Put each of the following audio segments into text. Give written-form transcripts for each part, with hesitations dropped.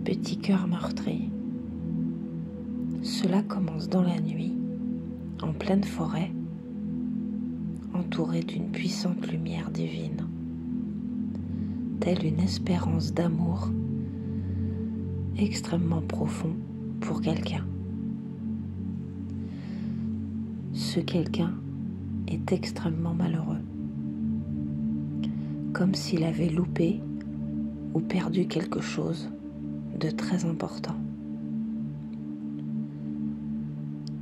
petit cœur meurtri. Cela commence dans la nuit, en pleine forêt, entouré d'une puissante lumière divine, telle une espérance d'amour extrêmement profond pour quelqu'un. Ce quelqu'un est extrêmement malheureux, comme s'il avait loupé ou perdu quelque chose de très important.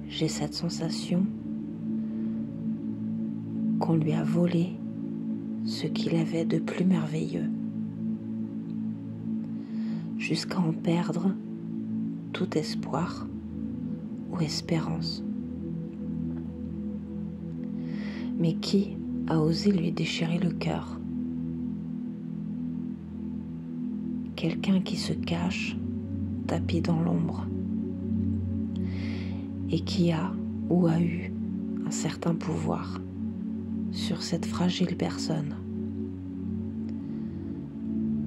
J'ai cette sensation qu'on lui a volé ce qu'il avait de plus merveilleux, jusqu'à en perdre tout espoir ou espérance. Mais qui a osé lui déchirer le cœur? Quelqu'un qui se cache, tapis dans l'ombre, et qui a ou a eu un certain pouvoir sur cette fragile personne.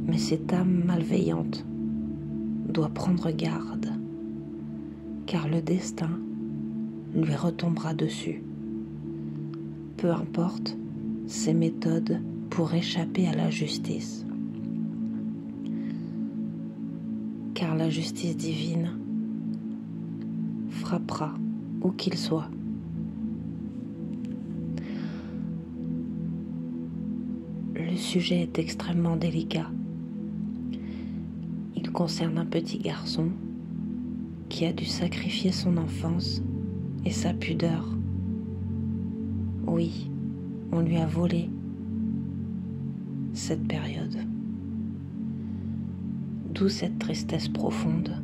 Mais cette âme malveillante doit prendre garde, car le destin lui retombera dessus, peu importe ses méthodes pour échapper à la justice. Car la justice divine frappera où qu'il soit. Le sujet est extrêmement délicat. Il concerne un petit garçon qui a dû sacrifier son enfance et sa pudeur. Oui, on lui a volé cette période. D'où cette tristesse profonde,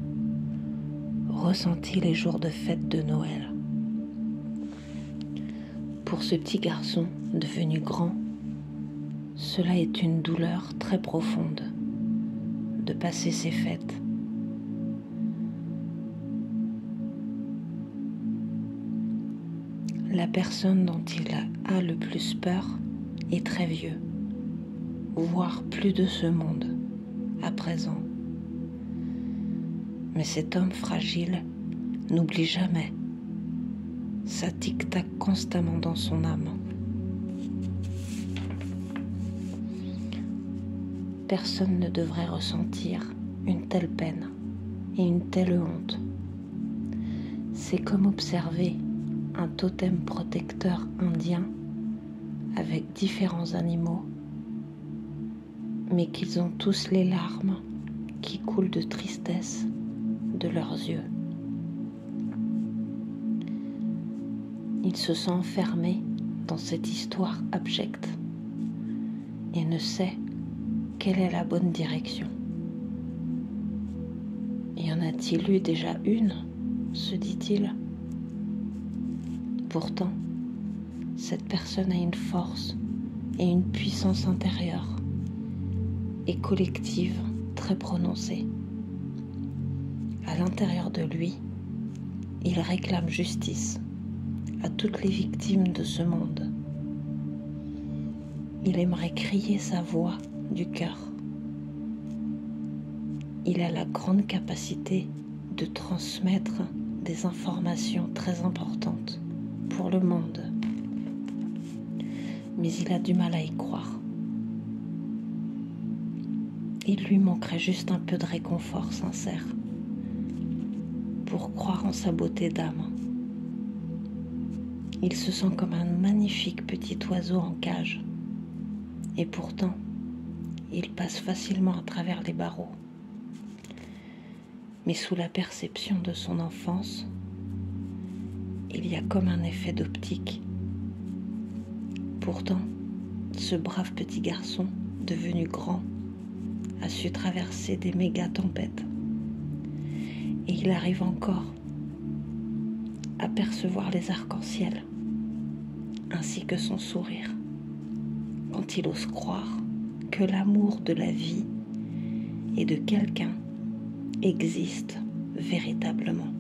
ressentie les jours de fête de Noël. Pour ce petit garçon devenu grand, cela est une douleur très profonde de passer ces fêtes. La personne dont il a le plus peur est très vieux, voire plus de ce monde à présent. Mais cet homme fragile n'oublie jamais. Ça tic-tac constamment dans son âme. Personne ne devrait ressentir une telle peine et une telle honte. C'est comme observer un totem protecteur indien avec différents animaux, mais qu'ils ont tous les larmes qui coulent de tristesse de leurs yeux. Il se sent enfermé dans cette histoire abjecte et ne sait quelle est la bonne direction. Y en a-t-il eu déjà une, se dit-il? Pourtant, cette personne a une force et une puissance intérieure et collective très prononcée. À l'intérieur de lui, il réclame justice à toutes les victimes de ce monde. Il aimerait crier sa voix du cœur. Il a la grande capacité de transmettre des informations très importantes pour le monde. Mais il a du mal à y croire. Il lui manquerait juste un peu de réconfort sincère pour croire en sa beauté d'âme. Il se sent comme un magnifique petit oiseau en cage. Et pourtant, il passe facilement à travers les barreaux. Mais sous la perception de son enfance, il y a comme un effet d'optique. Pourtant, ce brave petit garçon, devenu grand, a su traverser des méga tempêtes. Et il arrive encore à percevoir les arcs-en-ciel, ainsi que son sourire, quand il ose croire que l'amour de la vie et de quelqu'un existe véritablement.